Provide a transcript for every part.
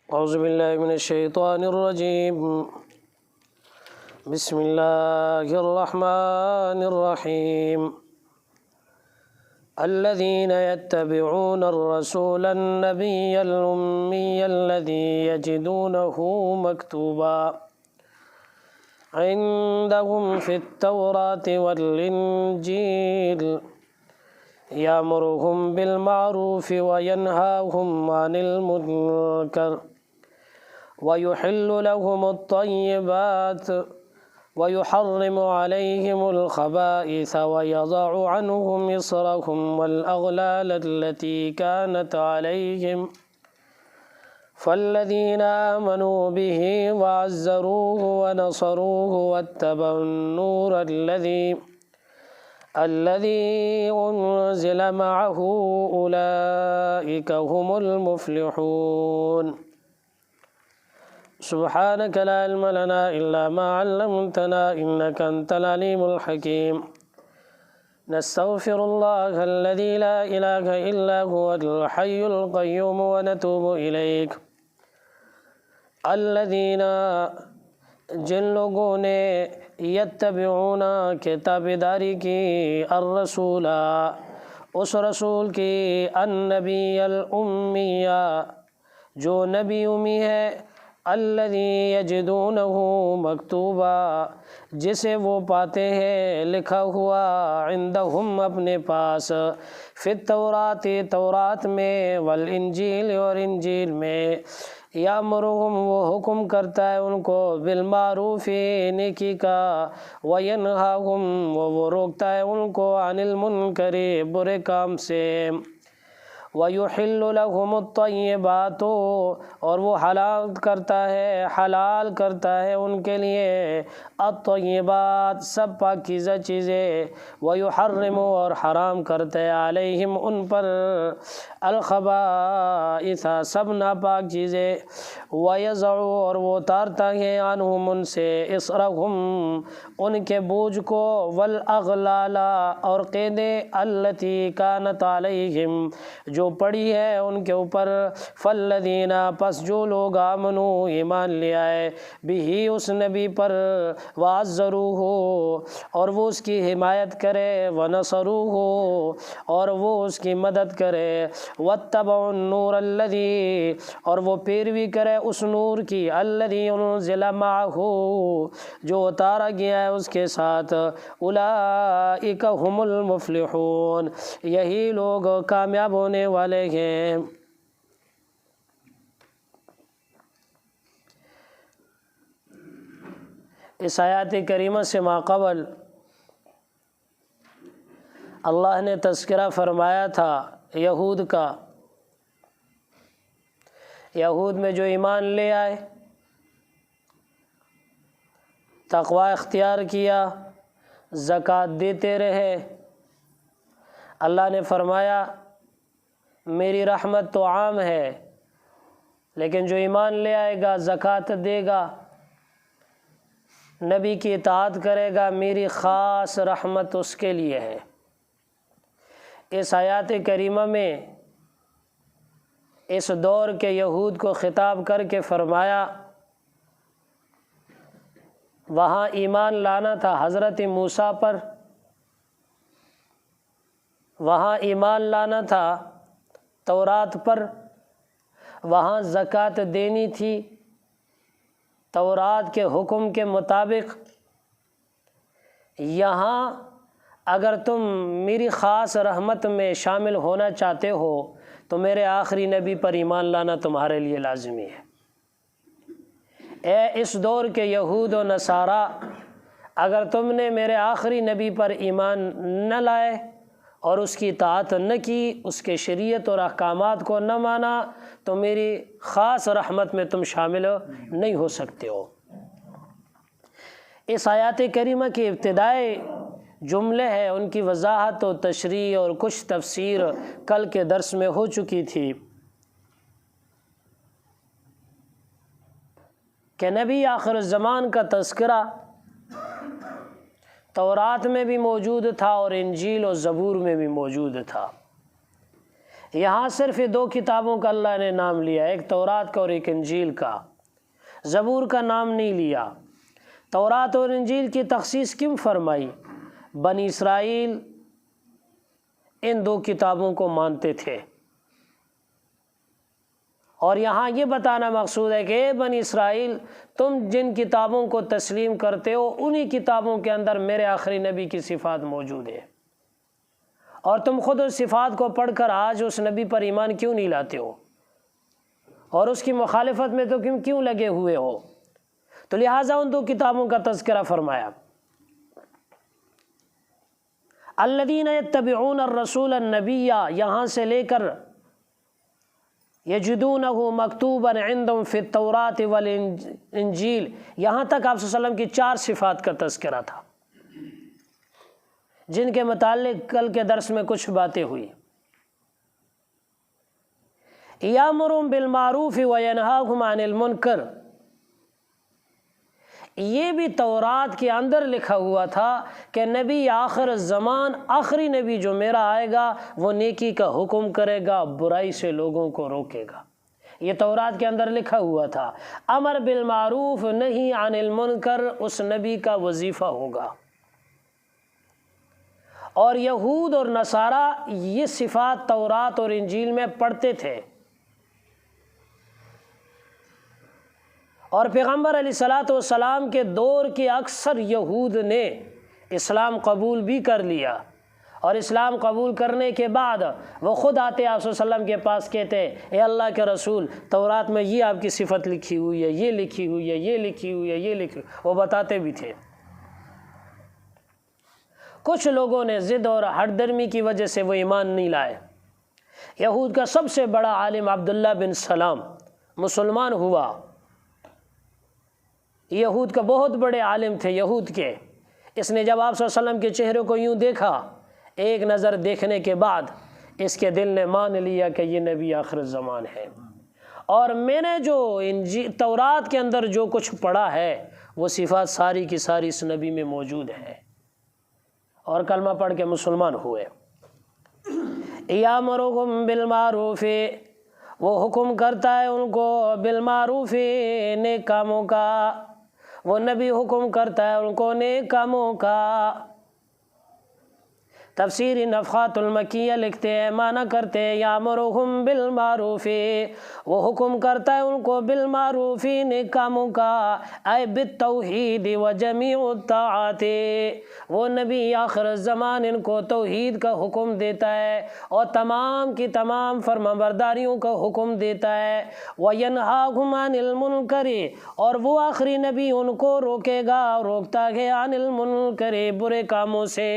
اعوذ باللہ من الشیطان الرجیم بسم اللہ الرحمن الرحیم الذين يتبعون الرسول النبي الأمي الذي يجدونه مكتوبا عندهم في التوراة والإنجيل يأمرهم بالمعروف وينهاهم عن المنكر ويحل لهم الطيبات ويحرم عليهم الخبائث ويضع عنهم إصرهم والأغلال التي كانت عليهم فالذين آمنوا به وعزروه ونصروه واتبعوا النور الذي أنزل معه أولئك هم المفلحون سبحانك لا علم لنا إلا ما علمتنا إنك أنت العليم الحكيم نستغفر الله الذي لا إله إلا هو الحي القيوم ونتوب إليك الذين جن لوگوں نے یتبعون کے تابعداری کی الرسول اس رسول کی النبی الامیہ جو نبی امی ہے الذی یجدونہ مکتوبا جسے وہ پاتے ہیں لکھا ہوا عندہم اپنے پاس فی التورات تورات میں والانجیل اور انجیل میں یامرہم وہ حکم کرتا ہے ان کو بالمعروف نیکی کا وینہاہم وہ روکتا ہے ان کو عن المنکر برے کام سے وَيُحِلُّ لَهُمُ الطَّيِّبَاتُ اور وہ حلال کرتا ہے ان کے لیے الطیبات سب پاکیزہ چیزیں وَيُحَرِّمُ اور حرام کرتا ہے علیہم ان پر الخبائث سب ناپاک چیزیں وَيَضَعُ اور وہ اتارتا ہے عنہم ان سے اصرہم ان کے بوجھ کو والاغلال اور قیدیں التی کانت علیہم جو پڑی ہے ان کے اوپر فالذین پس جو لوگ آمنو ایمان لے آئے بھی اس نبی پر وعزروہ اور وہ اس کی حمایت کرے ونصروہ اور وہ اس کی مدد کرے واتبعوا النور الذی اور وہ پیروی کرے اس نور کی الذی انزل معہ جو اتارا گیا ہے اس کے ساتھ اولئک هم المفلحون یہی لوگ کامیاب ہونے والے ہیں۔ اس آیات کریمہ سے ماقبل اللہ نے تذکرہ فرمایا تھا یہود کا، یہود میں جو ایمان لے آئے، تقوی اختیار کیا، زکوٰۃ دیتے رہے، اللہ نے فرمایا میری رحمت تو عام ہے لیکن جو ایمان لے آئے گا، زکوٰۃ دے گا، نبی کی اطاعت کرے گا، میری خاص رحمت اس کے لیے ہے۔ اس آیات کریمہ میں اس دور کے یہود کو خطاب کر کے فرمایا وہاں ایمان لانا تھا حضرت موسیٰ پر، وہاں ایمان لانا تھا تورات پر، وہاں زکوٰۃ دینی تھی تورات کے حکم کے مطابق۔ یہاں اگر تم میری خاص رحمت میں شامل ہونا چاہتے ہو تو میرے آخری نبی پر ایمان لانا تمہارے لیے لازمی ہے۔ اے اس دور کے یہود و نصارہ، اگر تم نے میرے آخری نبی پر ایمان نہ لائے اور اس کی اطاعت نہ کی، اس کے شریعت اور احکامات کو نہ مانا تو میری خاص رحمت میں تم شامل نہیں ہو سکتے ہو۔ اس آیات کریمہ کی ابتدائی جملے ہیں، ان کی وضاحت و تشریح اور کچھ تفسیر کل کے درس میں ہو چکی تھی کہ نبی آخر الزمان کا تذکرہ تورات میں بھی موجود تھا اور انجیل و زبور میں بھی موجود تھا۔ یہاں صرف یہ 2 کتابوں کا اللہ نے نام لیا، ایک تورات کا اور ایک انجیل کا، زبور کا نام نہیں لیا۔ تورات اور انجیل کی تخصیص کیوں فرمائی؟ بنی اسرائیل ان 2 کتابوں کو مانتے تھے، اور یہاں یہ بتانا مقصود ہے کہ اے بنی اسرائیل، تم جن کتابوں کو تسلیم کرتے ہو انہی کتابوں کے اندر میرے آخری نبی کی صفات موجود ہے، اور تم خود اس صفات کو پڑھ کر آج اس نبی پر ایمان کیوں نہیں لاتے ہو، اور اس کی مخالفت میں تو کیوں لگے ہوئے ہو؟ تو لہٰذا ان 2 کتابوں کا تذکرہ فرمایا۔ الذین یتبعون الرسول النبی، یہاں سے لے کر یجدونہ مکتوبا عندہم فی التوراۃ والانجیل، یہاں تک آپ صلی اللہ علیہ وسلم کی 4 صفات کا تذکرہ تھا، جن کے متعلق کل کے درس میں کچھ باتیں ہوئی۔ یامرهم بالمعروف وینہاہم عن المنکر، یہ بھی تورات کے اندر لکھا ہوا تھا کہ نبی آخر الزمان، آخری نبی جو میرا آئے گا وہ نیکی کا حکم کرے گا، برائی سے لوگوں کو روکے گا، یہ تورات کے اندر لکھا ہوا تھا۔ امر بالمعروف نہی عن المنکر اس نبی کا وظیفہ ہوگا، اور یہود اور نصارہ یہ صفات تورات اور انجیل میں پڑھتے تھے، اور پیغمبر علیہ الصلوۃ والسلام کے دور کے اکثر یہود نے اسلام قبول بھی کر لیا، اور اسلام قبول کرنے کے بعد وہ خود آتے آپ صلی اللہ علیہ وسلم کے پاس، کہتے اے اللہ کے رسول، تورات میں یہ آپ کی صفت لکھی ہوئی ہے، یہ لکھی ہوئی ہے، یہ لکھی ہوئی ہے، یہ لکھی ہوئی ہے، وہ بتاتے بھی تھے۔ کچھ لوگوں نے ضد اور ہٹ درمی کی وجہ سے وہ ایمان نہیں لائے۔ یہود کا سب سے بڑا عالم عبداللہ بن سلام مسلمان ہوا، یہود کا بہت بڑے عالم تھے یہود کے۔ اس نے جب آپ صلی اللہ علیہ وسلم کے چہرے کو یوں دیکھا، ایک نظر دیکھنے کے بعد اس کے دل نے مان لیا کہ یہ نبی آخر الزمان ہے، اور میں نے جو تورات کے اندر جو کچھ پڑھا ہے وہ صفات ساری کی ساری اس نبی میں موجود ہے، اور کلمہ پڑھ کے مسلمان ہوئے۔ یامرہم بالمعروف، وہ حکم کرتا ہے ان کو بالمعروف، نیک کاموں کا، وہ نبی حکم کرتا ہے ان کو نیک کاموں کا۔ تفسیر نفحات المکیہ لکھتے ہیں، معنی کرتے ہیں یامرہم بالمعروف، وہ حکم کرتا ہے ان کو بالمعروف نیک کاموں کا، اے بالتوحید و جمیع الطاعات، وہ نبی آخر الزمان ان کو توحید کا حکم دیتا ہے اور تمام کی تمام فرمانبرداریوں کا حکم دیتا ہے، وینہاہم عن المنکر، اور وہ آخری نبی ان کو روکے گا، روکتا ہے عن المنکر برے کاموں سے،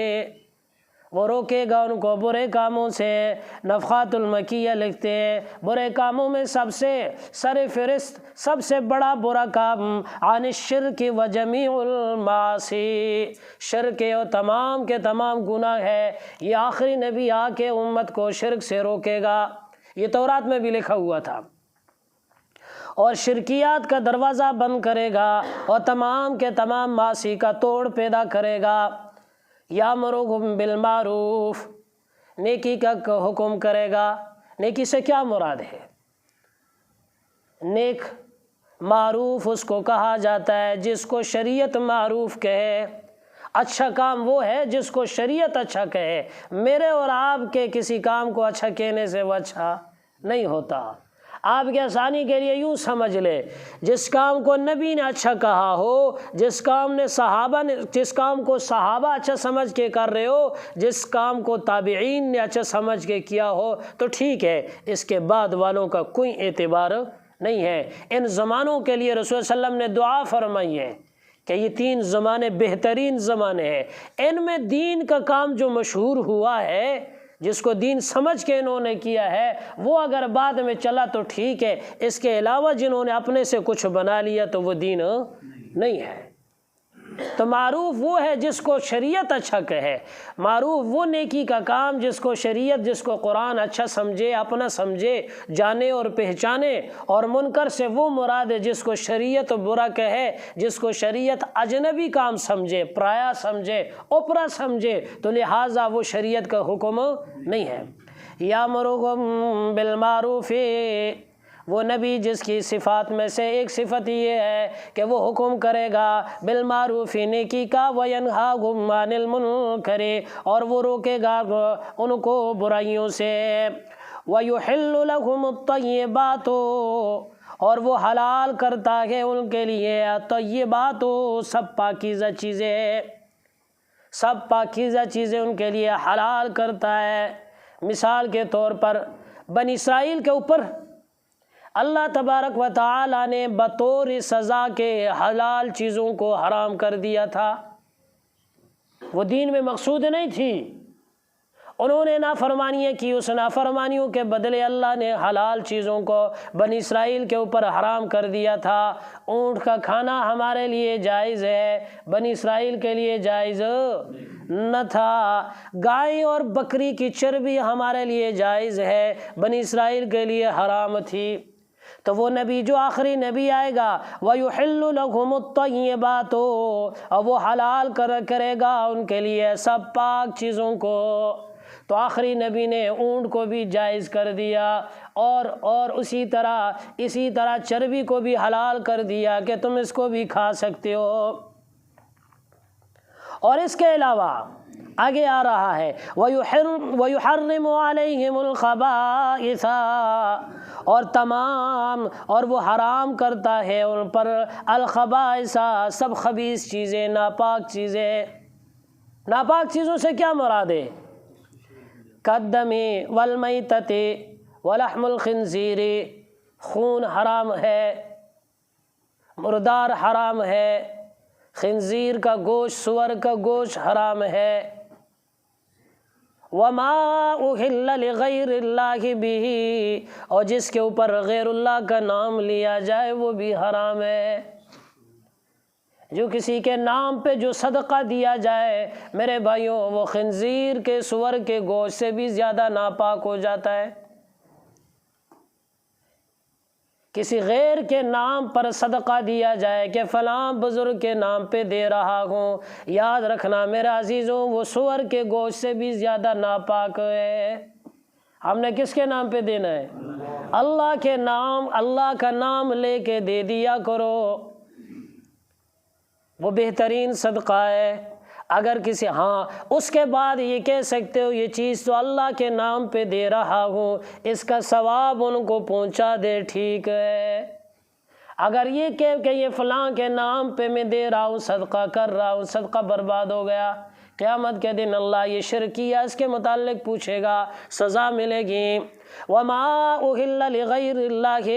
وہ روکے گا ان کو برے کاموں سے۔ نفحات المکیہ لکھتے ہیں برے کاموں میں سب سے سر فہرست، سب سے بڑا برا کام عن الشرک و جمیع المعاصی، شرک اور تمام کے تمام گناہ ہے، یہ آخری نبی آ کے امت کو شرک سے روکے گا، یہ تورات میں بھی لکھا ہوا تھا، اور شرکیات کا دروازہ بند کرے گا اور تمام کے تمام معاصی کا توڑ پیدا کرے گا۔ یامرہم بالمعروف، نیکی کا حکم کرے گا۔ نیکی سے کیا مراد ہے؟ نیک معروف اس کو کہا جاتا ہے جس کو شریعت معروف کہے، اچھا کام وہ ہے جس کو شریعت اچھا کہے، میرے اور آپ کے کسی کام کو اچھا کہنے سے وہ اچھا نہیں ہوتا۔ آپ کے آسانی کے لیے یوں سمجھ لے، جس کام کو نبی نے اچھا کہا ہو، جس کام کو صحابہ اچھا سمجھ کے کر رہے ہو، جس کام کو تابعین نے اچھا سمجھ کے کیا ہو تو ٹھیک ہے، اس کے بعد والوں کا کوئی اعتبار نہیں ہے۔ ان زمانوں کے لیے رسول صلی اللہ علیہ وسلم نے دعا فرمائی ہے کہ یہ 3 زمانے بہترین زمانے ہیں، ان میں دین کا کام جو مشہور ہوا ہے، جس کو دین سمجھ کے انہوں نے کیا ہے، وہ اگر بعد میں چلا تو ٹھیک ہے، اس کے علاوہ جنہوں نے اپنے سے کچھ بنا لیا تو وہ دین نہیں ہے۔ تو معروف وہ ہے جس کو شریعت اچھا کہے، معروف وہ نیکی کا کام جس کو شریعت، جس کو قرآن اچھا سمجھے، اپنا سمجھے، جانے اور پہچانے، اور منکر سے وہ مراد ہے جس کو شریعت برا کہے، جس کو شریعت اجنبی کام سمجھے، پرایا سمجھے، اوپرا سمجھے، تو لہٰذا وہ شریعت کا حکم نہیں ہے۔ یامرکم بالمعروف، وہ نبی جس کی صفات میں سے ایک صفت یہ ہے کہ وہ حکم کرے گا بالمعروف، نیکی کا، وینہاکم عن المنکر، اور وہ روکے گا ان کو برائیوں سے، ویحل لکم الطیبات، اور وہ حلال کرتا ہے ان کے لیے طیبات، سب پاکیزہ چیزیں، سب پاکیزہ چیزیں ان کے لیے حلال کرتا ہے۔ مثال کے طور پر بنی اسرائیل کے اوپر اللہ تبارک و تعالی نے بطور سزا کے حلال چیزوں کو حرام کر دیا تھا، وہ دین میں مقصود نہیں تھی، انہوں نے نافرمانیاں کی، اس نافرمانیوں کے بدلے اللہ نے حلال چیزوں کو بنی اسرائیل کے اوپر حرام کر دیا تھا۔ اونٹ کا کھانا ہمارے لیے جائز ہے، بنی اسرائیل کے لیے جائز نہ تھا۔ گائے اور بکری کی چربی ہمارے لیے جائز ہے، بنی اسرائیل کے لیے حرام تھی۔ تو وہ نبی جو آخری نبی آئے گا وَيُحِلُّ لَهُمُ الطَّيِّبَاتُ، اور وہ حلال کرے گا ان کے لیے سب پاک چیزوں کو۔ تو آخری نبی نے اونٹ کو بھی جائز کر دیا، اور اسی طرح چربی کو بھی حلال کر دیا کہ تم اس کو بھی کھا سکتے ہو۔ اور اس کے علاوہ آگے آ رہا ہے وَيُحَرِّمُ عَلَيْهِمُ الْخَبَائِثَ، اور وہ حرام کرتا ہے ان پر الخبائث، سب خبیث چیزیں، ناپاک چیزیں۔ ناپاک چیزوں سے کیا مراد ہے؟ کالدم والمیتۃ ولحم الخنزیر، خون حرام ہے، مردار حرام ہے، خنزیر کا گوشت، سور کا گوشت حرام ہے۔ وما اہل لغیر اللہ بہ، اور جس کے اوپر غیر اللہ کا نام لیا جائے وہ بھی حرام ہے۔ جو کسی کے نام پہ جو صدقہ دیا جائے میرے بھائیوں، وہ خنزیر کے، سور کے گوشت سے بھی زیادہ ناپاک ہو جاتا ہے۔ کسی غیر کے نام پر صدقہ دیا جائے کہ فلاں بزرگ کے نام پہ دے رہا ہوں، یاد رکھنا میرے عزیزوں وہ سور کے گوشت سے بھی زیادہ ناپاک ہے۔ ہم نے کس کے نام پہ دینا ہے؟ اللہ کے نام، اللہ کا نام لے کے دے دیا کرو، وہ بہترین صدقہ ہے۔ اگر کسی اس کے بعد یہ کہہ سکتے ہو یہ چیز تو اللہ کے نام پہ دے رہا ہوں، اس کا ثواب ان کو پہنچا دے، ٹھیک ہے۔ اگر یہ کہہ کہ یہ فلاں کے نام پہ میں دے رہا ہوں، صدقہ کر رہا ہوں، صدقہ برباد ہو گیا، قیامت کے دن اللہ یہ شرک کیا اس کے متعلق پوچھے گا، سزا ملے گی۔ وما اہل لغیر اللہ،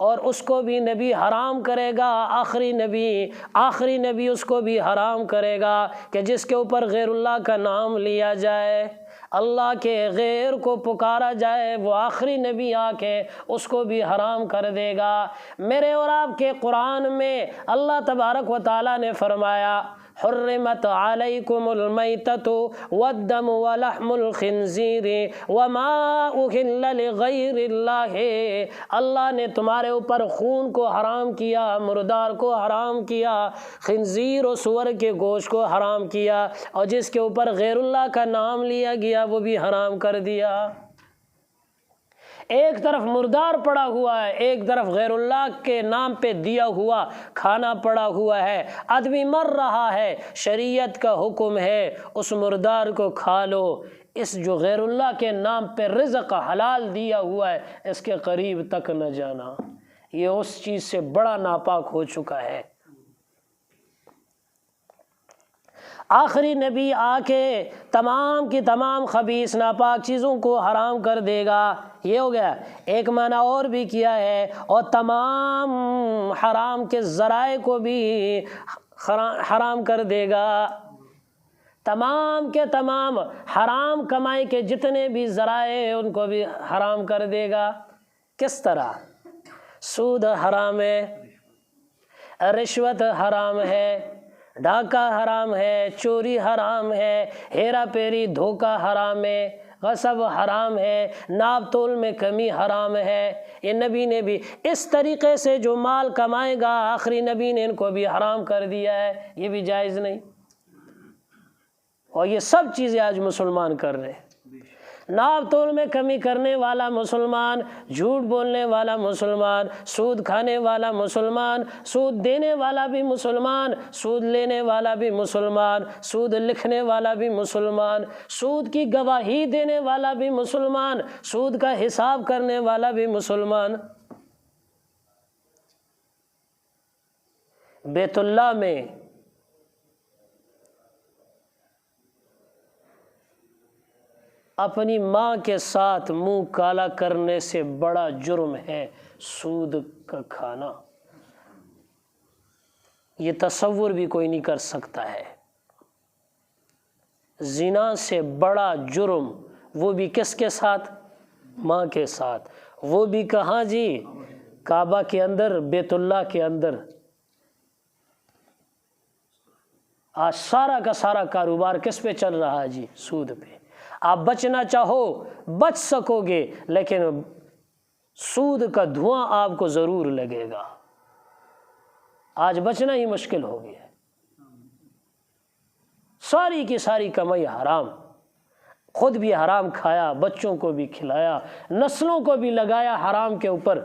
اور اس کو بھی نبی حرام کرے گا، آخری نبی اس کو بھی حرام کرے گا کہ جس کے اوپر غیر اللہ کا نام لیا جائے، اللہ کے غیر کو پکارا جائے، وہ آخری نبی آ کے اس کو بھی حرام کر دے گا۔ میرے اور آپ کے قرآن میں اللہ تبارک و تعالیٰ نے فرمایا حرمت علیکم المیتۃ والدم ولحم الخنزیر وما اہل لغیر اللہ، اللہ نے تمہارے اوپر خون کو حرام کیا، مردار کو حرام کیا، خنزیر و سور کے گوشت کو حرام کیا، اور جس کے اوپر غیر اللہ کا نام لیا گیا وہ بھی حرام کر دیا۔ ایک طرف مردار پڑا ہوا ہے، ایک طرف غیر اللہ کے نام پہ دیا ہوا کھانا پڑا ہوا ہے، آدمی مر رہا ہے، شریعت کا حکم ہے اس مردار کو کھا لو، اس جو غیر اللہ کے نام پہ رزق حلال دیا ہوا ہے اس کے قریب تک نہ جانا، یہ اس چیز سے بڑا ناپاک ہو چکا ہے۔ آخری نبی آ کے تمام کی تمام خبیث ناپاک چیزوں کو حرام کر دے گا، یہ ہو گیا۔ ایک معنی اور بھی کیا ہے، اور تمام حرام کے ذرائع کو بھی حرام کر دے گا، تمام کے تمام حرام کمائی کے جتنے بھی ذرائع ان کو بھی حرام کر دے گا۔ کس طرح؟ سود حرام ہے، رشوت حرام ہے، ڈاکہ حرام ہے، چوری حرام ہے، ہیرا پھیری دھوکہ حرام ہے، غصب حرام ہے، ناپ تول میں کمی حرام ہے۔ یہ نبی نے بھی اس طریقے سے جو مال کمائے گا آخری نبی نے ان کو بھی حرام کر دیا ہے، یہ بھی جائز نہیں، اور یہ سب چیزیں آج مسلمان کر رہے ہیں۔ ناپ تول میں کمی کرنے والا مسلمان، جھوٹ بولنے والا مسلمان، سود کھانے والا مسلمان، سود دینے والا بھی مسلمان، سود لینے والا بھی مسلمان، سود لکھنے والا بھی مسلمان، سود کی گواہی دینے والا بھی مسلمان، سود کا حساب کرنے والا بھی مسلمان۔ بیت اللہ میں اپنی ماں کے ساتھ منہ کالا کرنے سے بڑا جرم ہے سود کا کھانا۔ یہ تصور بھی کوئی نہیں کر سکتا ہے۔ زنا سے بڑا جرم، وہ بھی کس کے ساتھ؟ ماں کے ساتھ، وہ بھی کہاں جی؟ کعبہ کے اندر، بیت اللہ کے اندر۔ آج سارا کا سارا کاروبار کس پہ چل رہا ہے جی؟ سود پہ۔ آپ بچنا چاہو بچ سکو گے، لیکن سود کا دھواں آپ کو ضرور لگے گا۔ آج بچنا ہی مشکل ہو گیا۔ ساری کی ساری کمائی حرام، خود بھی حرام کھایا، بچوں کو بھی کھلایا، نسلوں کو بھی لگایا حرام کے اوپر۔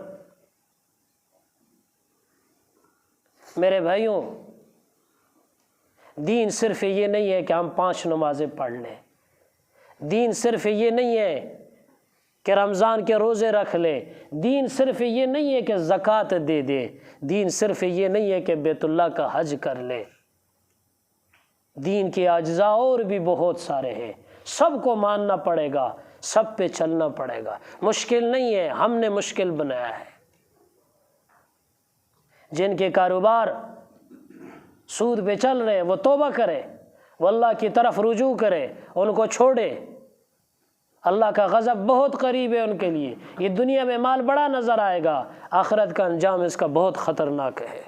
میرے بھائیوں، دین صرف یہ نہیں ہے کہ ہم 5 نمازیں پڑھ لیں، دین صرف یہ نہیں ہے کہ رمضان کے روزے رکھ لے، دین صرف یہ نہیں ہے کہ زکوٰۃ دے دے، دین صرف یہ نہیں ہے کہ بیت اللہ کا حج کر لے۔ دین کے اجزاء اور بھی بہت سارے ہیں، سب کو ماننا پڑے گا، سب پہ چلنا پڑے گا۔ مشکل نہیں ہے، ہم نے مشکل بنایا ہے۔ جن کے کاروبار سود پہ چل رہے وہ توبہ کرے، وہ اللہ کی طرف رجوع کرے، ان کو چھوڑے۔ اللہ کا غضب بہت قریب ہے ان کے لیے۔ یہ دنیا میں مال بڑا نظر آئے گا، آخرت کا انجام اس کا بہت خطرناک ہے۔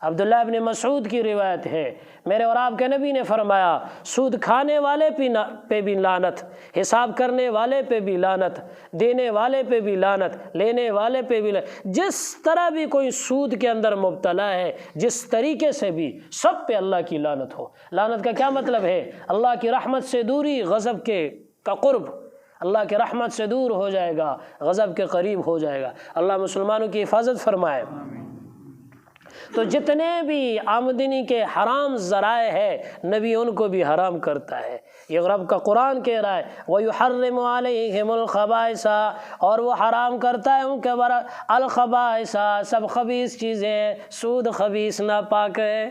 عبداللہ ابن مسعود کی روایت ہے، میرے اور آپ کے نبی نے فرمایا، سود کھانے والے پہ بھی لعنت، حساب کرنے والے پہ بھی لعنت، دینے والے پہ بھی لعنت، لینے والے پہ بھی لعنت۔ جس طرح بھی کوئی سود کے اندر مبتلا ہے، جس طریقے سے بھی، سب پہ اللہ کی لعنت ہو۔ لعنت کا کیا مطلب ہے؟ اللہ کی رحمت سے دوری، غضب کا قرب۔ اللہ کی رحمت سے دور ہو جائے گا، غضب کے قریب ہو جائے گا۔ اللہ مسلمانوں کی حفاظت فرمائے۔ تو جتنے بھی آمدنی کے حرام ذرائع ہے، نبی ان کو بھی حرام کرتا ہے۔ یہ رب کا قرآن کہہ رہا ہے، وَيُحَرِّمُ عَلَيْهِمُ الْخَبَائِثَ، اور وہ حرام کرتا ہے ان کے اوپر الخبائث، سب خبیث چیزیں۔ سود خبیث ناپاک ہے،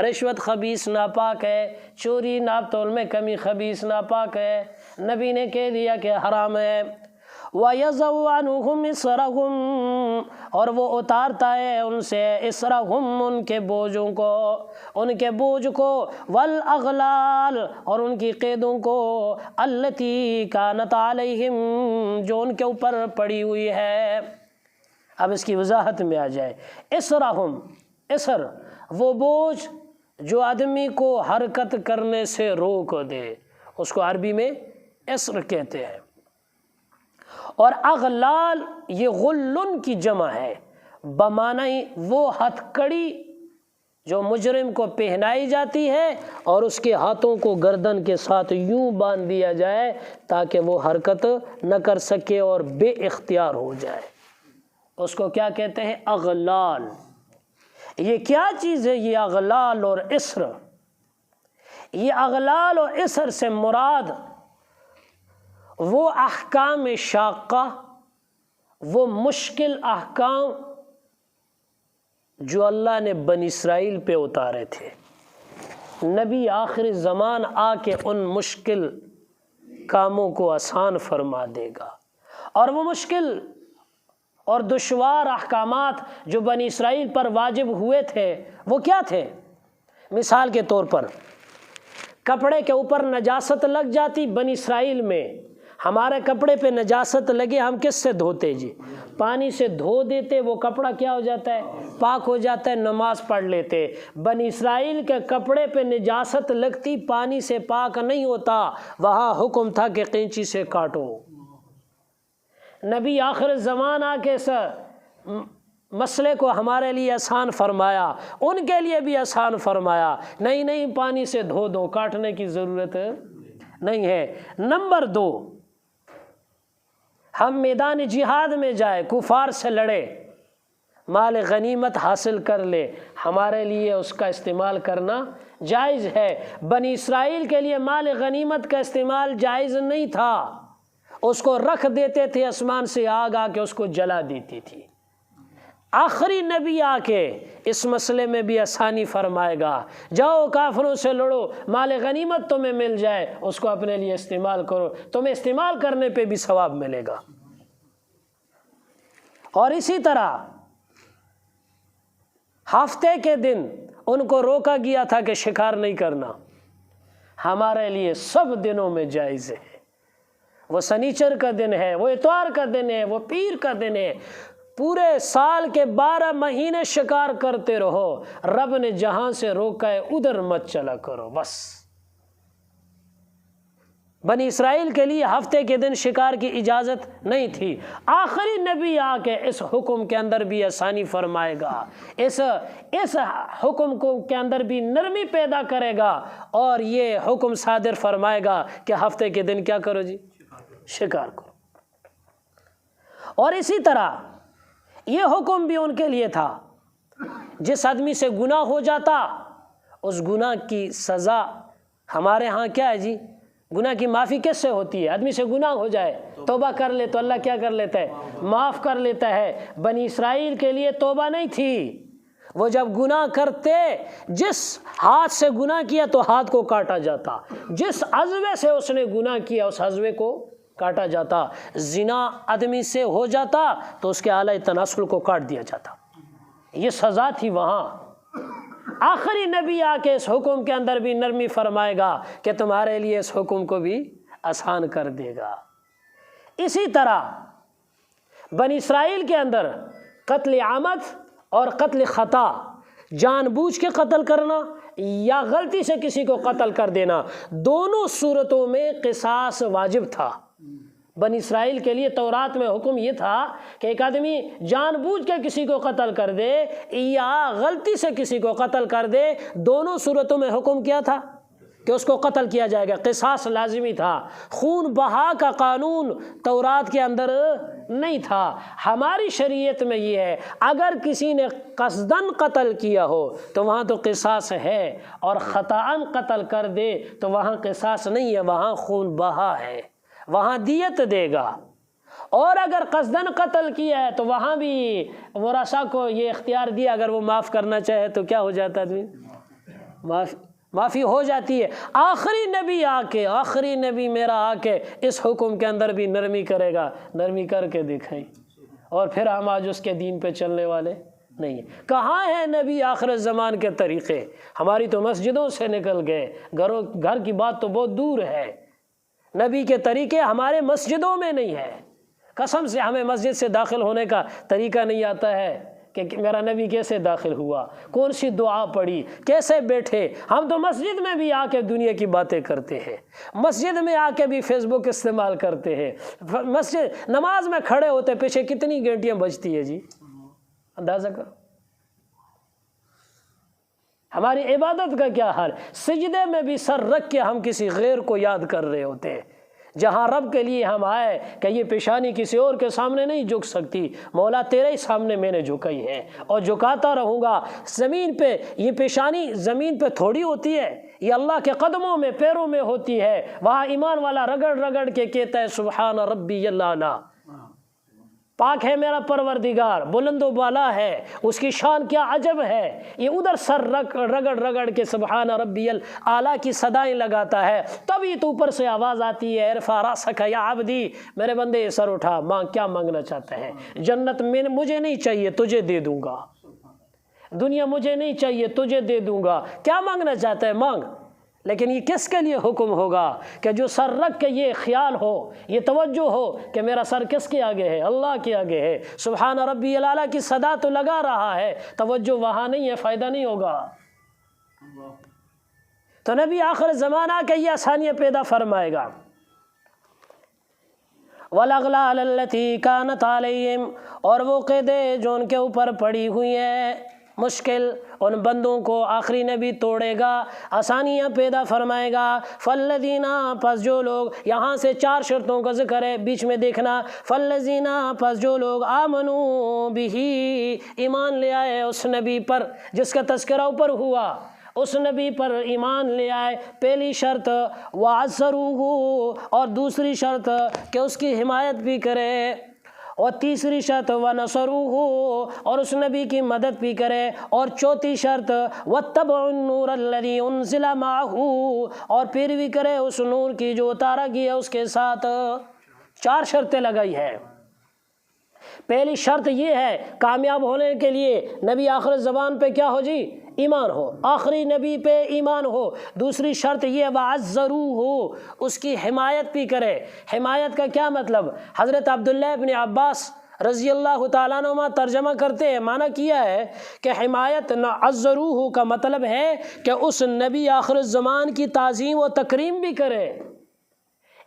رشوت خبیث ناپاک ہے، چوری ناپ تول میں کمی خبیث ناپاک ہے، نبی نے کہہ دیا کہ حرام ہے۔ وَيَضَعُ عَنْهُمْ إِصْرَهُمْ، اور وہ اتارتا ہے ان سے إِصْرَهُمْ، ان کے بوجھوں کو، ان کے بوجھ کو، وَالْأَغْلَالِ، اور ان کی قیدوں کو، الَّتِي كَانَتْ عَلَيْهِمْ، جو ان کے اوپر پڑی ہوئی ہے۔ اب اس کی وضاحت میں آ جائے۔ إِصْرَهُمْ، اثر وہ بوجھ جو آدمی کو حرکت کرنے سے روک دے، اس کو عربی میں اسر کہتے ہیں۔ اور اغلال یہ غلن کی جمع ہے، بمعنی وہ ہتھ کڑی جو مجرم کو پہنائی جاتی ہے اور اس کے ہاتھوں کو گردن کے ساتھ یوں باندھ دیا جائے تاکہ وہ حرکت نہ کر سکے اور بے اختیار ہو جائے۔ اس کو کیا کہتے ہیں؟ اغلال۔ یہ کیا چیز ہے یہ اغلال اور اسر؟ یہ اغلال اور اسر سے مراد وہ احکام شاقہ، وہ مشکل احکام جو اللہ نے بنی اسرائیل پہ اتارے تھے۔ نبی آخر زمان آ کے ان مشکل کاموں کو آسان فرما دے گا، اور وہ مشکل اور دشوار احکامات جو بنی اسرائیل پر واجب ہوئے تھے وہ کیا تھے؟ مثال کے طور پر کپڑے کے اوپر نجاست لگ جاتی بنی اسرائیل میں، ہمارے کپڑے پہ نجاست لگے ہم کس سے دھوتے جی؟ پانی سے دھو دیتے، وہ کپڑا کیا ہو جاتا ہے؟ پاک ہو جاتا ہے، نماز پڑھ لیتے۔ بنی اسرائیل کے کپڑے پہ نجاست لگتی، پانی سے پاک نہیں ہوتا، وہاں حکم تھا کہ قینچی سے کاٹو۔ نبی آخر زمان آ کے مسئلے کو ہمارے لیے آسان فرمایا، ان کے لیے بھی آسان فرمایا، نہیں پانی سے دھو دو، کاٹنے کی ضرورت نہیں ہے۔ نمبر 2، ہم میدان جہاد میں جائے، کفار سے لڑے، مال غنیمت حاصل کر لے، ہمارے لیے اس کا استعمال کرنا جائز ہے۔ بنی اسرائیل کے لیے مال غنیمت کا استعمال جائز نہیں تھا، اس کو رکھ دیتے تھے، آسمان سے آگ آ کے اس کو جلا دیتی تھی۔ آخری نبی آ کے اس مسئلے میں بھی آسانی فرمائے گا، جاؤ کافروں سے لڑو، مال غنیمت تمہیں مل جائے، اس کو اپنے لیے استعمال کرو، تمہیں استعمال کرنے پہ بھی ثواب ملے گا۔ اور اسی طرح ہفتے کے دن ان کو روکا گیا تھا کہ شکار نہیں کرنا، ہمارے لیے سب دنوں میں جائز ہے۔ وہ سنیچر کا دن ہے، وہ اتوار کا دن ہے، وہ پیر کا دن ہے، پورے سال کے 12 مہینے شکار کرتے رہو، رب نے جہاں سے روکا ہے ادھر مت چلا کرو بس۔ بنی اسرائیل کے لیے ہفتے کے دن شکار کی اجازت نہیں تھی، آخری نبی آ کے اس حکم کے اندر بھی آسانی فرمائے گا، اس حکم کو کے اندر بھی نرمی پیدا کرے گا، اور یہ حکم صادر فرمائے گا کہ ہفتے کے دن کیا کرو جی؟ شکار کرو۔ اور اسی طرح یہ حکم بھی ان کے لیے تھا، جس آدمی سے گناہ ہو جاتا اس گناہ کی سزا، ہمارے ہاں کیا ہے جی؟ گناہ کی معافی کس سے ہوتی ہے؟ آدمی سے گناہ ہو جائے، توبہ کر لے تو اللہ کیا کر لیتا ہے؟ معاف کر لیتا ہے۔ بنی اسرائیل کے لیے توبہ نہیں تھی، وہ جب گناہ کرتے، جس ہاتھ سے گناہ کیا تو ہاتھ کو کاٹا جاتا، جس عضوے سے اس نے گناہ کیا اس عضوے کو کاٹا جاتا، زنا آدمی سے ہو جاتا تو اس کے اعلی تناسل کو کاٹ دیا جاتا، یہ سزا تھی وہاں۔ آخری نبی آ کے اس حکم کے اندر بھی نرمی فرمائے گا کہ تمہارے لیے اس حکم کو بھی آسان کر دے گا۔ اسی طرح بنی اسرائیل کے اندر قتل عمد اور قتل خطا، جان بوجھ کے قتل کرنا یا غلطی سے کسی کو قتل کر دینا، دونوں صورتوں میں قصاص واجب تھا۔ بنی اسرائیل کے لیے تورات میں حکم یہ تھا کہ ایک آدمی جان بوجھ کے کسی کو قتل کر دے یا غلطی سے کسی کو قتل کر دے، دونوں صورتوں میں حکم کیا تھا کہ اس کو قتل کیا جائے گا، قصاص لازمی تھا۔ خون بہا کا قانون تورات کے اندر نہیں تھا۔ ہماری شریعت میں یہ ہے، اگر کسی نے قصداً قتل کیا ہو تو وہاں تو قصاص ہے، اور خطاً قتل کر دے تو وہاں قصاص نہیں ہے، وہاں خون بہا ہے، وہاں دیت دے گا۔ اور اگر قصداً قتل کیا ہے تو وہاں بھی ورثاء کو یہ اختیار دیا، اگر وہ معاف کرنا چاہے تو کیا ہو جاتا ہے؟ معافی ہو جاتی ہے۔ آخری نبی میرا آ کے اس حکم کے اندر بھی نرمی کرے گا، نرمی کر کے دکھائیں، اور پھر ہم آج اس کے دین پہ چلنے والے نہیں ہیں۔ کہاں ہے نبی آخر زمان کے طریقے؟ ہماری تو مسجدوں سے نکل گئے، گھر کی بات تو بہت دور ہے، نبی کے طریقے ہمارے مسجدوں میں نہیں ہے۔ قسم سے ہمیں مسجد سے داخل ہونے کا طریقہ نہیں آتا ہے کہ میرا نبی کیسے داخل ہوا، کون سی دعا پڑھی، کیسے بیٹھے۔ ہم تو مسجد میں بھی آ کے دنیا کی باتیں کرتے ہیں، مسجد میں آ کے بھی فیس بک استعمال کرتے ہیں، مسجد نماز میں کھڑے ہوتے پیچھے کتنی گھنٹیاں بجتی ہے جی، اندازہ کرو۔ ہماری عبادت کا کیا حال؟ سجدے میں بھی سر رکھ کے ہم کسی غیر کو یاد کر رہے ہوتے ہیں، جہاں رب کے لیے ہم آئے کہ یہ پیشانی کسی اور کے سامنے نہیں جھک سکتی، مولا تیرے ہی سامنے میں نے جھکائی ہے اور جھکاتا رہوں گا۔ زمین پہ یہ پیشانی زمین پہ تھوڑی ہوتی ہے، یہ اللہ کے قدموں میں، پیروں میں ہوتی ہے، وہاں ایمان والا رگڑ رگڑ کے کہتا ہے سبحان ربی الاعلی، پاک ہے میرا پروردگار، بلند و بالا ہے، اس کی شان کیا عجب ہے۔ یہ ادھر سر رگڑ رگڑ کے سبحان ربی الاعلیٰ کی صدائیں لگاتا ہے، تبھی تو اوپر سے آواز آتی ہے ارفع راسک یا عبدی، میرے بندے سر اٹھا، مانگ، کیا مانگنا چاہتا ہے؟ جنت مجھے نہیں چاہیے، تجھے دے دوں گا، دنیا مجھے نہیں چاہیے، تجھے دے دوں گا، کیا مانگنا چاہتا ہے مانگ۔ لیکن یہ کس کے لیے حکم ہوگا؟ کہ جو سر رکھ کے یہ خیال ہو، یہ توجہ ہو کہ میرا سر کس کے آگے ہے؟ اللہ کے آگے ہے۔ سبحان ربی الاعلیٰ کی صدا تو لگا رہا ہے، توجہ وہاں نہیں ہے، فائدہ نہیں ہوگا۔ تو نبی آخر زمانہ کے یہ آسانیاں پیدا فرمائے گا۔ وَالْأَغْلَالَ الَّتِي كَانَتْ عَلَيْهِمْ، اور وہ قیدیں جو ان کے اوپر پڑی ہوئی ہیں، مشکل ان بندوں کو آخری نبی توڑے گا، آسانیاں پیدا فرمائے گا۔ فالذین، پس جو لوگ، یہاں سے 4 شرطوں کا ذکر ہے، بیچ میں دیکھنا، فالذین، پس جو لوگ، آمنوا بہ، ایمان لے آئے اس نبی پر جس کا تذکرہ اوپر ہوا، اس نبی پر ایمان لے آئے، پہلی شرط، وعزروہ، اور دوسری شرط کہ اس کی حمایت بھی کرے، اور تیسری شرط ونصروہ، اور اس نبی کی مدد بھی کرے، اور چوتھی شرط واتبعوا النور الذی انزل معہ، اور پیروی کرے اس نور کی جو اتارا گیا اس کے ساتھ۔ 4 شرطیں لگائی ہے۔ پہلی شرط یہ ہے کامیاب ہونے کے لیے نبی آخر زبان پہ کیا ہو جی؟ ایمان ہو، آخری نبی پہ ایمان ہو۔ دوسری شرط یہ وعزروہ، اس کی حمایت بھی کرے۔ حمایت کا کیا مطلب؟ حضرت عبداللہ ابن عباس رضی اللہ تعالیٰ عنہما ترجمہ کرتے ہیں، معنی کیا ہے کہ حمایت عزروہ کا مطلب ہے کہ اس نبی آخر الزمان کی تعظیم و تکریم بھی کرے۔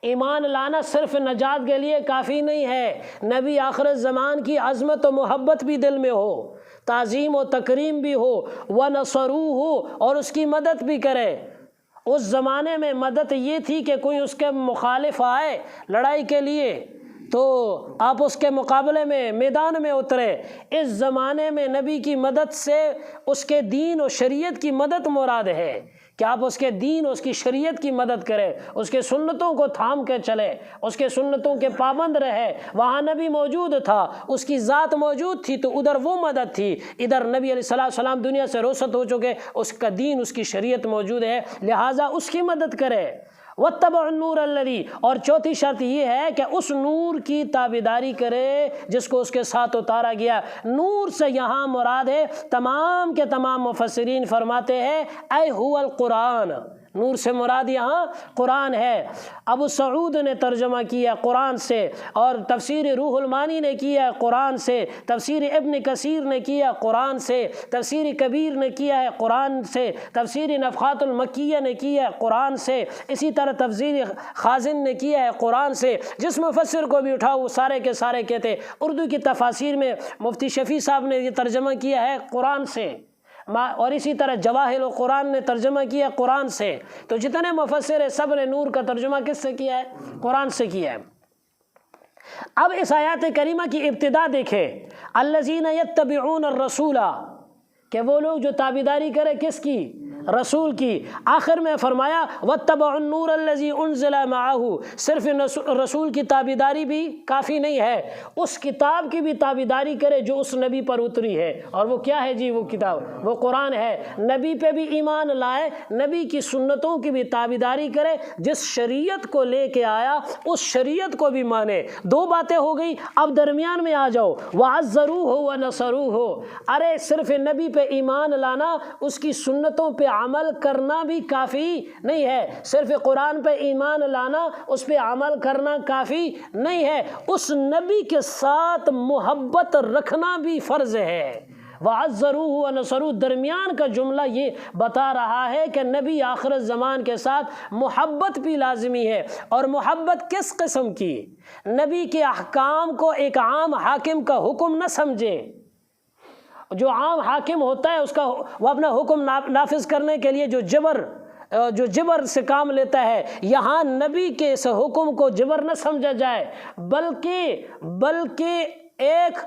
ایمان لانا صرف نجات کے لیے کافی نہیں ہے، نبی آخر الزمان کی عظمت و محبت بھی دل میں ہو، تعظیم و تکریم بھی ہو، وَنَصَرُوهُ، اور اس کی مدد بھی کرے۔ اس زمانے میں مدد یہ تھی کہ کوئی اس کے مخالف آئے لڑائی کے لیے تو آپ اس کے مقابلے میں میدان میں اترے۔ اس زمانے میں نبی کی مدد سے اس کے دین و شریعت کی مدد مراد ہے کہ آپ اس کے دین، اس کی شریعت کی مدد کریں، اس کے سنتوں کو تھام کے چلے، اس کے سنتوں کے پابند رہے۔ وہاں نبی موجود تھا، اس کی ذات موجود تھی تو ادھر وہ مدد تھی، ادھر نبی علیہ السلام دنیا سے رخصت ہو چکے، اس کا دین، اس کی شریعت موجود ہے، لہٰذا اس کی مدد کرے۔ واتبعوا النور الذی، اور چوتھی شرط یہ ہے کہ اس نور کی تابعداری کرے جس کو اس کے ساتھ اتارا گیا۔ نور سے یہاں مراد ہے، تمام کے تمام مفسرین فرماتے ہیں اے هو القرآن، نور سے مراد یہاں قرآن ہے۔ ابو سعود نے ترجمہ کیا قرآن سے، اور تفسیر روح المانی نے کیا قرآن سے، تفسیر ابن کثیر نے کیا قرآن سے، تفسیر کبیر نے کیا ہے قرآن سے، تفسیر نفحات المکیہ نے کیا ہے قرآن سے، اسی طرح تفسیر خازن نے کیا ہے قرآن سے۔ جس مفسر کو بھی اٹھاؤ وہ سارے کے سارے کہتے۔ اردو کی تفاسیر میں مفتی شفیع صاحب نے یہ ترجمہ کیا ہے قرآن سے، اور اسی طرح جواہر القرآن نے ترجمہ کیا قرآن سے۔ تو جتنے مفسر ہیں سب نے نور کا ترجمہ کس سے کیا ہے؟ قرآن سے کیا ہے۔ اب اس آیات کریمہ کی ابتدا دیکھیں، الذین یتبعون الرسول، کہ وہ لوگ جو تابعداری کرے کس کی؟ رسول کی۔ آخر میں فرمایا واتبعوا النور الذی انزل معہ، صرف رسول کی تابعداری بھی کافی نہیں ہے، اس کتاب کی بھی تابعداری کرے جو اس نبی پر اتری ہے، اور وہ کیا ہے جی؟ وہ کتاب، وہ قرآن ہے۔ نبی پہ بھی ایمان لائے، نبی کی سنتوں کی بھی تابعداری کرے، جس شریعت کو لے کے آیا اس شریعت کو بھی مانے۔ 2 باتیں ہو گئی، اب درمیان میں آ جاؤ، وعزروہ ونصروہ۔ ارے صرف نبی پہ ایمان لانا، اس کی سنتوں پہ عمل کرنا بھی کافی نہیں ہے، صرف قرآن پہ ایمان لانا، اس پہ عمل کرنا کافی نہیں ہے، اس نبی کے ساتھ محبت رکھنا بھی فرض ہے۔ وعزروہ ونصروہ، درمیان کا جملہ یہ بتا رہا ہے کہ نبی آخر الزمان کے ساتھ محبت بھی لازمی ہے۔ اور محبت کس قسم کی؟ نبی کے احکام کو ایک عام حاکم کا حکم نہ سمجھے۔ جو عام حاکم ہوتا ہے اس کا وہ اپنا حکم نافذ کرنے کے لیے جو جبر سے کام لیتا ہے، یہاں نبی کے اس حکم کو جبر نہ سمجھا جائے، بلکہ ایک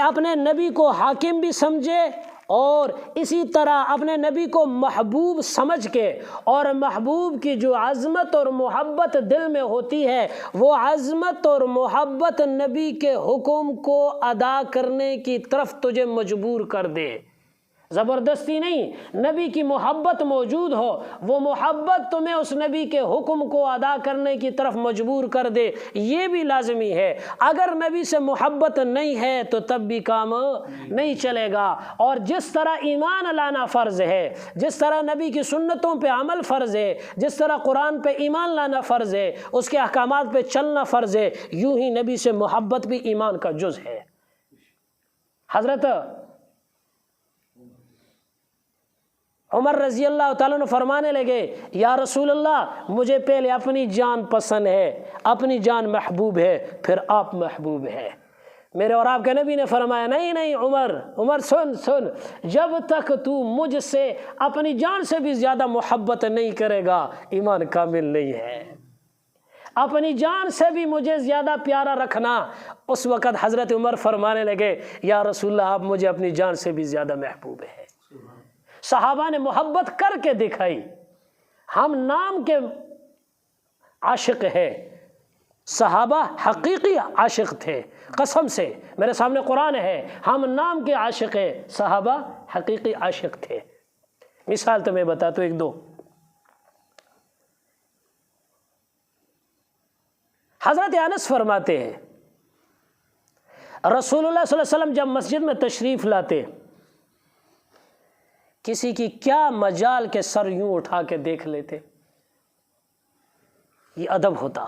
اپنے نبی کو حاکم بھی سمجھے، اور اسی طرح اپنے نبی کو محبوب سمجھ کے، اور محبوب کی جو عظمت اور محبت دل میں ہوتی ہے، وہ عظمت اور محبت نبی کے حکم کو ادا کرنے کی طرف تجھے مجبور کر دے، زبردستی نہیں۔ نبی کی محبت موجود ہو، وہ محبت تمہیں اس نبی کے حکم کو ادا کرنے کی طرف مجبور کر دے، یہ بھی لازمی ہے۔ اگر نبی سے محبت نہیں ہے تو تب بھی کام نہیں چلے گا۔ اور جس طرح ایمان لانا فرض ہے، جس طرح نبی کی سنتوں پہ عمل فرض ہے، جس طرح قرآن پہ ایمان لانا فرض ہے، اس کے احکامات پہ چلنا فرض ہے، یوں ہی نبی سے محبت بھی ایمان کا جز ہے۔ حضرت عمر رضی اللہ تعالیٰ عنہ فرمانے لگے یا رسول اللہ، مجھے پہلے اپنی جان پسند ہے، اپنی جان محبوب ہے، پھر آپ محبوب ہے۔ میرے اور آپ کے نبی نے فرمایا نہیں نہیں عمر سن جب تک تو مجھ سے اپنی جان سے بھی زیادہ محبت نہیں کرے گا ایمان کامل نہیں ہے، اپنی جان سے بھی مجھے زیادہ پیارا رکھنا۔ اس وقت حضرت عمر فرمانے لگے یا رسول اللہ آپ مجھے اپنی جان سے بھی زیادہ محبوب ہے۔ صحابہ نے محبت کر کے دکھائی، ہم نام کے عاشق ہیں، صحابہ حقیقی عاشق تھے، قسم سے میرے سامنے قرآن ہے، ہم نام کے عاشق ہیں، صحابہ حقیقی عاشق تھے۔ مثال تمہیں بتاتا ہوں ایک دو۔ حضرت انس فرماتے ہیں رسول اللہ صلی اللہ علیہ وسلم جب مسجد میں تشریف لاتے، کسی کی کیا مجال کے سر یوں اٹھا کے دیکھ لیتے، یہ ادب ہوتا،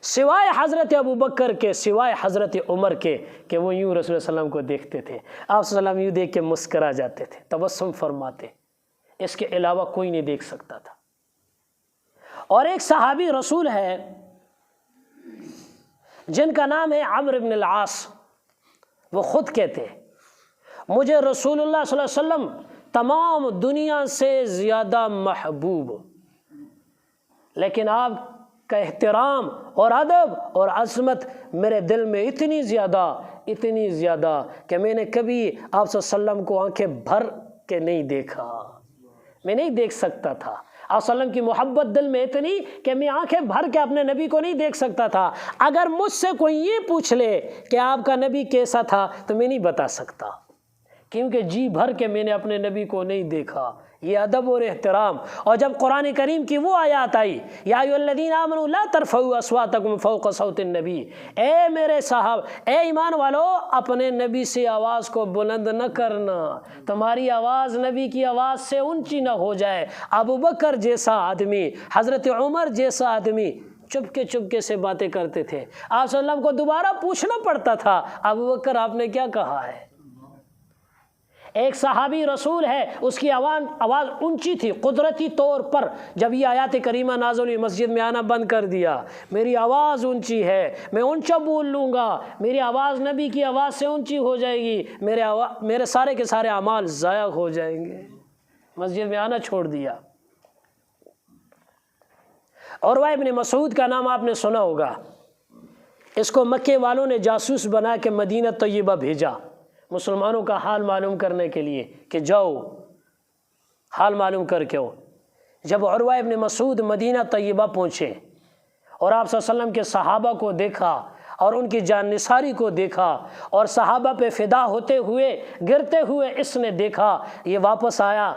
سوائے حضرت ابو بکر کے، سوائے حضرت عمر کے کہ وہ یوں رسول اللہ علیہ وسلم کو دیکھتے تھے، آپ صلی اللہ علیہ وسلم یوں دیکھ کے مسکرا جاتے تھے، تبسم فرماتے، اس کے علاوہ کوئی نہیں دیکھ سکتا تھا۔ اور ایک صحابی رسول ہے جن کا نام ہے عمرو بن العاص، وہ خود کہتے ہیں مجھے رسول اللہ صلی اللہ علیہ وسلم تمام دنیا سے زیادہ محبوب، لیکن آپ کا احترام اور ادب اور عظمت میرے دل میں اتنی زیادہ کہ میں نے کبھی آپ صلی اللہ علیہ وسلم کو آنکھیں بھر کے نہیں دیکھا، میں نہیں دیکھ سکتا تھا۔ آپ صلی اللہ علیہ وسلم کی محبت دل میں اتنی کہ میں آنکھیں بھر کے اپنے نبی کو نہیں دیکھ سکتا تھا۔ اگر مجھ سے کوئی یہ پوچھ لے کہ آپ کا نبی کیسا تھا تو میں نہیں بتا سکتا، کیونکہ جی بھر کے میں نے اپنے نبی کو نہیں دیکھا۔ یہ ادب اور احترام۔ اور جب قرآن کریم کی وہ آیات آئی یا ایھا الذین آمنوا لا ترفعوا اصواتکم فوق صوت النبی، اے میرے صاحب، اے ایمان والو، اپنے نبی سے آواز کو بلند نہ کرنا، تمہاری آواز نبی کی آواز سے اونچی نہ ہو جائے۔ ابو بکر جیسا آدمی، حضرت عمر جیسا آدمی چپکے سے باتیں کرتے تھے، آپ صلی اللہ علیہ وسلم کو دوبارہ پوچھنا پڑتا تھا ابو بکر آپ نے کیا کہا ہے۔ ایک صحابی رسول ہے، اس کی آواز اونچی تھی قدرتی طور پر، جب یہ آیات کریمہ نازل ہوئی مسجد میں آنا بند کر دیا، میری آواز اونچی ہے، میں اونچا بول لوں گا، میری آواز نبی کی آواز سے اونچی ہو جائے گی، میرے سارے کے سارے اعمال ضائع ہو جائیں گے، مسجد میں آنا چھوڑ دیا۔ عروہ ابن مسعود کا نام آپ نے سنا ہوگا، اس کو مکے والوں نے جاسوس بنا کے مدینہ طیبہ بھیجا مسلمانوں کا حال معلوم کرنے کے لیے کہ جاؤ حال معلوم کر کے ہو۔ جب عروہ ابن مسعود مدینہ طیبہ پہنچے اور آپ صلی اللہ علیہ وسلم کے صحابہ کو دیکھا اور ان کی جان نثاری کو دیکھا اور صحابہ پہ فدا ہوتے ہوئے گرتے ہوئے اس نے دیکھا، یہ واپس آیا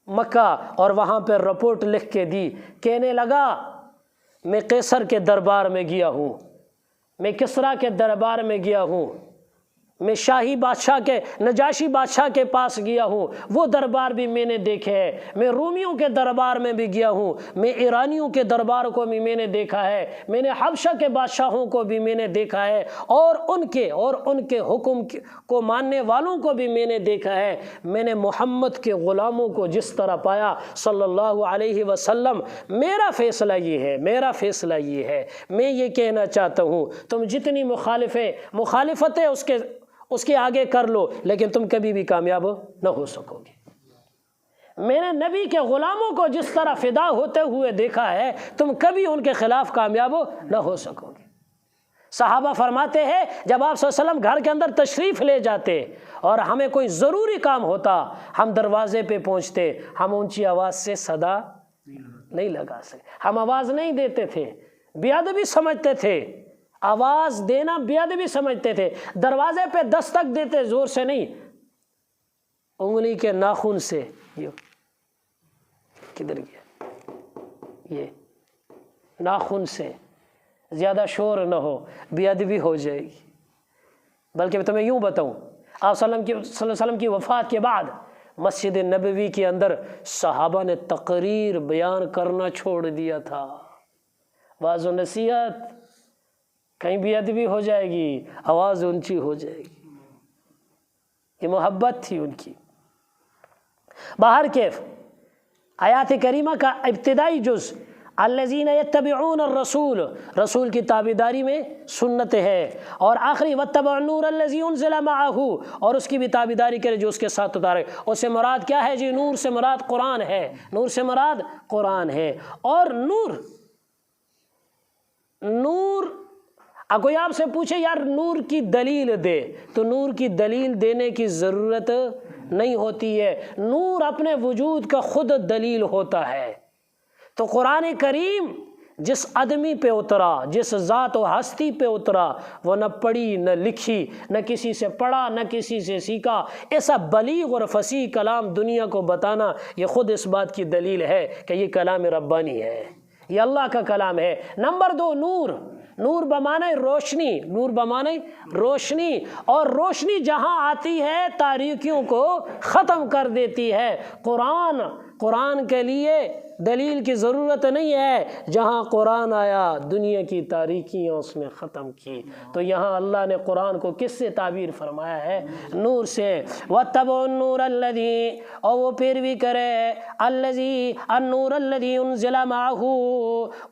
مکہ اور وہاں پہ رپورٹ لکھ کے دی، کہنے لگا میں قیصر کے دربار میں گیا ہوں، میں کسریٰ کے دربار میں گیا ہوں، میں شاہی بادشاہ کے نجاشی بادشاہ کے پاس گیا ہوں، وہ دربار بھی میں نے دیکھے ہے، میں رومیوں کے دربار میں بھی گیا ہوں، میں ایرانیوں کے دربار کو بھی میں نے دیکھا ہے، میں نے حبشہ کے بادشاہوں کو بھی میں نے دیکھا ہے، اور ان کے حکم کو ماننے والوں کو بھی میں نے دیکھا ہے۔ میں نے محمد کے غلاموں کو جس طرح پایا صلی اللہ علیہ وسلم، میرا فیصلہ یہ ہے، میں یہ کہنا چاہتا ہوں تم جتنی مخالفتیں اس کے آگے کر لو، لیکن تم کبھی بھی کامیاب نہ ہو سکو گے۔ میں نے نبی کے غلاموں کو جس طرح فدا ہوتے ہوئے دیکھا ہے، تم کبھی ان کے خلاف کامیاب نہ ہو سکو گے۔ صحابہ فرماتے ہیں جب آپ صلی اللہ علیہ وسلم گھر کے اندر تشریف لے جاتے اور ہمیں کوئی ضروری کام ہوتا، ہم دروازے پہ پہنچتے، ہم اونچی آواز سے صدا نہیں لگا سکتے، ہم آواز نہیں دیتے تھے، بے ادبی سمجھتے تھے، آواز دینا بے ادبی سمجھتے تھے، دروازے پہ دستک دیتے، زور سے نہیں، انگلی کے ناخن سے، یہ کدھر گیا، یہ ناخن سے، زیادہ شور نہ ہو، بے ادبی ہو جائے گی۔ بلکہ میں تمہیں یوں بتاؤں، آپ صلی اللہ علیہ وسلم کی وفات کے بعد مسجد نبوی کے اندر صحابہ نے تقریر بیان کرنا چھوڑ دیا تھا، واعظ و نصیحت، کہیں بے ادبی ہو جائے گی، آواز اونچی ہو جائے گی، یہ محبت تھی ان کی۔ باہر کیف آیات کریمہ کا ابتدائی جز الذین یتبعون الرسول، رسول کی تابعداری میں سنت ہے، اور آخری واتبعوا النور الذی انزل معہ، اور اس کی بھی تابعداری کرے جو اس کے ساتھ اتارے۔ اس سے مراد کیا ہے جی؟ نور سے مراد قرآن ہے، نور سے مراد قرآن ہے۔ اور نور کوئی آپ سے پوچھے یار نور کی دلیل دے، تو نور کی دلیل دینے کی ضرورت نہیں ہوتی ہے، نور اپنے وجود کا خود دلیل ہوتا ہے۔ تو قرآن کریم جس آدمی پہ اترا، جس ذات و ہستی پہ اترا، وہ نہ پڑھی نہ لکھی، نہ کسی سے پڑھا نہ کسی سے سیکھا، ایسا بلیغ اور فصیح کلام دنیا کو بتانا، یہ خود اس بات کی دلیل ہے کہ یہ کلام ربانی ہے، یہ اللہ کا کلام ہے۔ نمبر 2، نور بمعنی روشنی، نور بمعنی روشنی، اور روشنی جہاں آتی ہے تاریکیوں کو ختم کر دیتی ہے۔ قرآن کے لیے دلیل کی ضرورت نہیں ہے، جہاں قرآن آیا دنیا کی تاریکیاں اس نے ختم کی۔ تو یہاں اللہ نے قرآن کو کس سے تعبیر فرمایا ہے؟ نور سے۔ وَاتَّبَعُوا النُّورَ الَّذِي، اور وہ پیروی کرے النور الذی انزل معہ،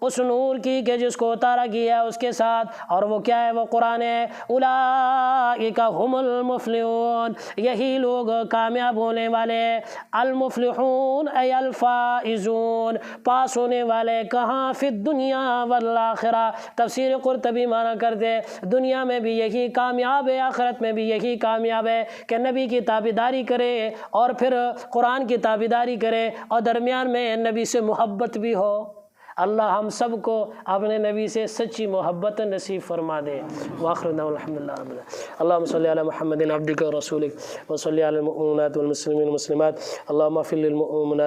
اس نور کی کہ جس کو اتارا گیا اس کے ساتھ، اور وہ کیا ہے؟ وہ قرآن ہے۔ اولئک ھم المفلحون، یہی لوگ کامیاب ہونے والے۔ المفلحون ای الفائزون، پاس ہونے والے، کہاں؟ فی الدنیا والآخرہ۔ تفسیر قرطبی معنی کر دے، دنیا میں بھی یہی کامیاب ہے، آخرت میں بھی یہی کامیاب ہے کہ نبی کی تابعداری کرے اور پھر قرآن کی تابعداری کرے، اور درمیان میں نبی سے محبت بھی ہو۔ اللہ ہم سب کو اپنے نبی سے سچی محبت نصیب فرما دے۔ وآخر دعوانا الحمد للہ رب العالمین۔ اللہم صلی علی محمد عبدک و رسولک، وصلی علی المؤمنات والمسلمین والمسلمات، اللہم اغفر للمؤمنات